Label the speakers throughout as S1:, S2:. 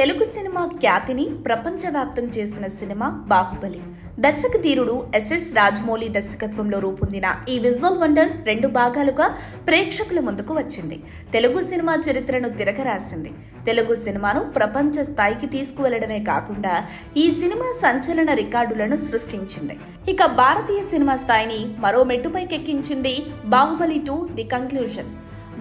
S1: Telugu cinema ఖ్యాతిని ప్రపంచవ్యాప్తం చేసిన cinema Baahubali. దర్శక ధీరుడు ఎస్ఎస్ రాజమౌళి దర్శకత్వంలో రూపొందిన ఈ విజువల్ వండర్ 2 భాగాలుగా ప్రేక్షకుల ముందుకు వచ్చింది. తెలుగు సినిమా చరిత్రను తిరగరాసింది. తెలుగు సినిమాను ప్రపంచ స్థాయికి తీసుకువెళ్లడమే కాకుండా ఈ సినిమా సంచలన రికార్డులను సృష్టించింది. ఇక భారతీయ సినిమా స్థాయిని మరో మెట్టుపైకెక్కించింది బాహుబలి 2 ది కంక్లూజన్.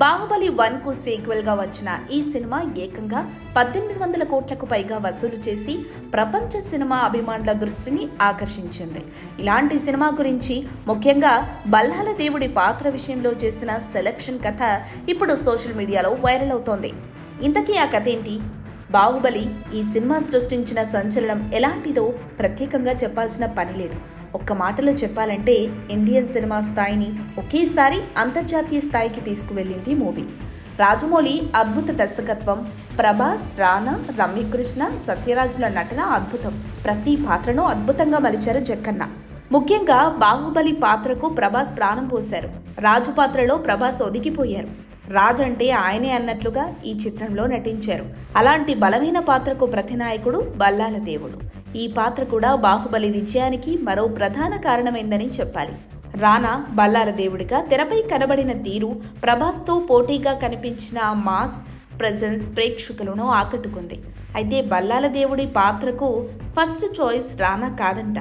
S1: బాహుబలి 1 కు సీక్వెల్ గా వచ్చిన ఈ సినిమా ఏకంగా 1800 కోట్లకు పైగా వసూలు చేసి ప్రపంచ సినిమా అభిమానుల దృష్టిని ఆకర్షించింది. ఇలాంటి సినిమా గురించి, ముఖ్యంగా బల్లాల దేవుడి పాత్ర విషయంలో చేసిన సెలక్షన్ కథ ఇప్పుడు సోషల్ మీడియాలో వైరల్ అవుతోంది. ఇంతకీ ఆ కథ ఏంటి? బాహుబలి ఈ సినిమా సృష్టించిన సంచలనం ఎలాంటిదో ప్రత్యేకంగా చెప్పాల్సిన పని లేదు. ఒక్క మాటలో చెప్పాలంటే ఇండియన్ సినిమా స్థాయిని ఒకేసారి అంతర్జాతీయ స్థాయికి తీసుకువెళ్ళింది మూవీ. రాజమౌళి అద్భుత దర్శకత్వం, ప్రభాస్, రానా, రమ్యకృష్ణ, సత్యరాజుల నటన అద్భుతం. ప్రతి పాత్రను అద్భుతంగా మలిచారు జక్కన్న. ముఖ్యంగా బాహుబలి పాత్రకు ప్రభాస్ ప్రాణం పోశారు. రాజు పాత్రలో ప్రభాస్ ఒదిగిపోయారు. రాజ్ అంటే ఆయనే అన్నట్లుగా ఈ చిత్రంలో నటించారు. అలాంటి బలమైన పాత్రకు ప్రతినాయకుడు బల్లాల దేవుడు. ఈ పాత్ర కూడా బాహుబలి విజయానికి మరో ప్రధాన కారణమైందని చెప్పాలి. రానా బల్లాల దేవుడిగా తెరపై కనబడిన తీరు, ప్రభాస్తో పోటీగా కనిపించిన మాస్ ప్రెజెన్స్ ప్రేక్షకులను ఆకట్టుకుంది. అయితే బల్లాల దేవుడి పాత్రకు ఫస్ట్ చాయిస్ రానా కాదంట.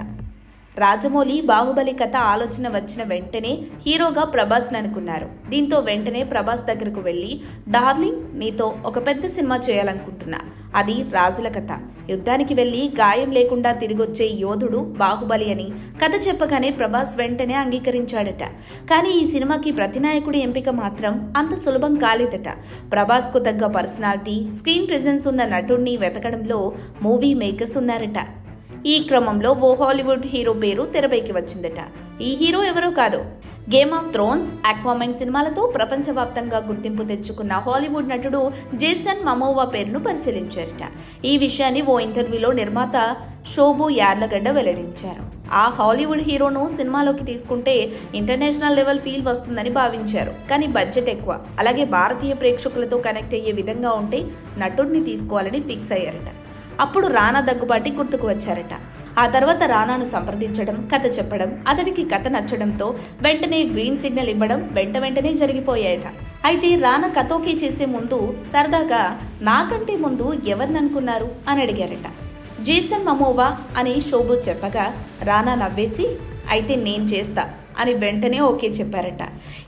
S1: రాజమౌళి బాహుబలి కథ ఆలోచన వచ్చిన వెంటనే హీరోగా ప్రభాస్ అనుకున్నారు. దీంతో వెంటనే ప్రభాస్ దగ్గరకు వెళ్లి, డార్లింగ్, నీతో ఒక పెద్ద సినిమా చేయాలనుకుంటున్నా. అది రాజుల కథ. యుద్ధానికి వెళ్లి గాయం లేకుండా తిరిగొచ్చే యోధుడు బాహుబలి అని కథ చెప్పగానే ప్రభాస్ వెంటనే అంగీకరించాడట. కానీ ఈ సినిమాకి ప్రతినాయకుడి ఎంపిక మాత్రం అంత సులభం కాలేదట. ప్రభాస్ కు తగ్గ పర్సనాలిటీ, స్క్రీన్ ప్రెజెన్స్ ఉన్న నటుడిని వెతకడంలో మూవీ మేకర్స్ ఉన్నారట. ఈ క్రమంలో ఓ హాలీవుడ్ హీరో పేరు తెరపైకి వచ్చిందట. ఈ హీరో ఎవరో కాదు, గేమ్ ఆఫ్ థ్రోన్స్, ఆక్వామెన్ సినిమాలతో ప్రపంచవ్యాప్తంగా గుర్తింపు తెచ్చుకున్న హాలీవుడ్ నటుడు జేసన్ మమోవా పేరును పరిశీలించారట. ఈ విషయాన్ని ఓ ఇంటర్వ్యూలో నిర్మాత శోభు యార్లగడ్డ వెల్లడించారు. ఆ హాలీవుడ్ హీరోను సినిమాలోకి తీసుకుంటే ఇంటర్నేషనల్ లెవెల్ ఫీల్ వస్తుందని భావించారు. కానీ బడ్జెట్ ఎక్కువ, అలాగే భారతీయ ప్రేక్షకులతో కనెక్ట్ అయ్యే విధంగా ఉంటే నటుడిని తీసుకోవాలని ఫిక్స్ అయ్యారట. అప్పుడు రానా దగ్గుబాటి గుర్తుకు వచ్చారట. ఆ తర్వాత రానాను సంప్రదించడం, కథ చెప్పడం, అతడికి కథ నచ్చడంతో వెంటనే గ్రీన్ సిగ్నల్ ఇవ్వడం వెంటనే జరిగిపోయాయట. అయితే రానా కథ ఓకే చేసే ముందు సరదాగా, నాకంటే ముందు ఎవరిని అనుకున్నారు అని అడిగారట. జేసన్ మమోవా అని శోభు చెప్పగా రానా నవ్వేసి, అయితే నేను చేస్తా అని వెంటనే ఓకే చెప్పారట.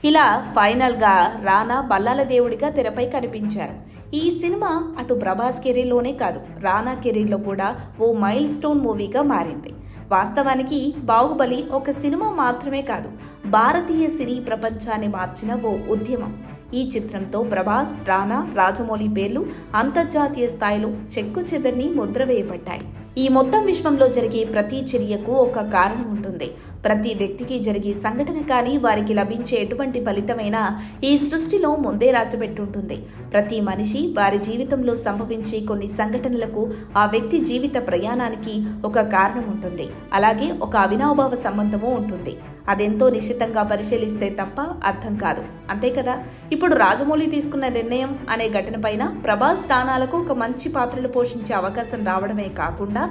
S1: ఇలా ఫైనల్గా రానా బల్లాల దేవుడిగా తెరపై కనిపించారు. ఈ సినిమా అటు ప్రభాస్ కెరీర్లోనే కాదు, రానా కెరీర్లో కూడా ఓ మైల్ స్టోన్ మూవీగా మారింది. వాస్తవానికి బాహుబలి ఒక సినిమా మాత్రమే కాదు, భారతీయ సినీ ప్రపంచాన్ని మార్చిన ఓ ఉద్యమం. ఈ చిత్రంతో ప్రభాస్, రానా, రాజమౌళి పేర్లు అంతర్జాతీయ స్థాయిలో చెక్కు చెదర్ని ముద్ర వేయబడ్డాయి. ఈ మొత్తం విశ్వంలో జరిగే ప్రతి చర్యకు ఒక కారణం ఉంటుంది. ప్రతి వ్యక్తికి జరిగే సంఘటన కానీ, వారికి లభించే ఎటువంటి ఫలితమైనా ఈ సృష్టిలో ముందే రాసిపెట్టుంటుంది. ప్రతి మనిషి వారి జీవితంలో సంభవించే కొన్ని సంఘటనలకు ఆ వ్యక్తి జీవిత ప్రయాణానికి ఒక కారణం ఉంటుంది. అలాగే ఒక అవినాభావ సంబంధము ఉంటుంది. అదెంతో నిశ్చితంగా పరిశీలిస్తే తప్ప అర్థం కాదు, అంతే కదా. ఇప్పుడు రాజమౌళి తీసుకున్న నిర్ణయం అనే ఘటన పైన ప్రభాస్, రానాలకు ఒక మంచి పాత్రలు పోషించే అవకాశం రావడమే కాకుండా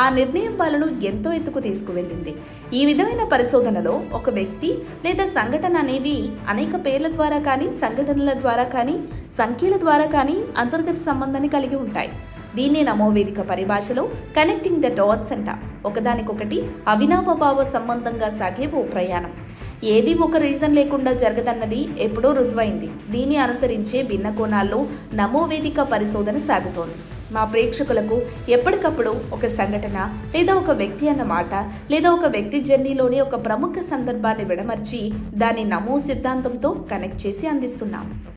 S1: ఆ నిర్ణయం వాళ్ళను ఎంతో ఎత్తుకు తీసుకువెళ్ళింది. ఈ విధమైన పరిశోధనలో ఒక వ్యక్తి లేదా సంఘటన అనేవి అనేక పేర్ల ద్వారా కానీ, సంఘటనల ద్వారా కానీ, సంఖ్యల ద్వారా కానీ అంతర్గత సంబంధాన్ని కలిగి ఉంటాయి. దీన్నే నమోవేదిక పరిభాషలో కనెక్టింగ్ ద డాట్స్ అంట. ఒకదానికొకటి అవినాభావ సంబంధంగా సాగే ఓ ప్రయాణం. ఏది ఒక రీజన్ లేకుండా జరగదన్నది ఎప్పుడో రుజువైంది. దీన్ని అనుసరించే భిన్న కోణాల్లో నమోవేదిక పరిశోధన సాగుతోంది. మా ప్రేక్షకులకు ఎప్పటికప్పుడు ఒక సంఘటన లేదా ఒక వ్యక్తి అన్న మాట లేదా ఒక వ్యక్తి జర్నీలోని ఒక ప్రముఖ సందర్భాన్ని విడమర్చి దాన్ని నమో సిద్ధాంతంతో కనెక్ట్ చేసి అందిస్తున్నాం.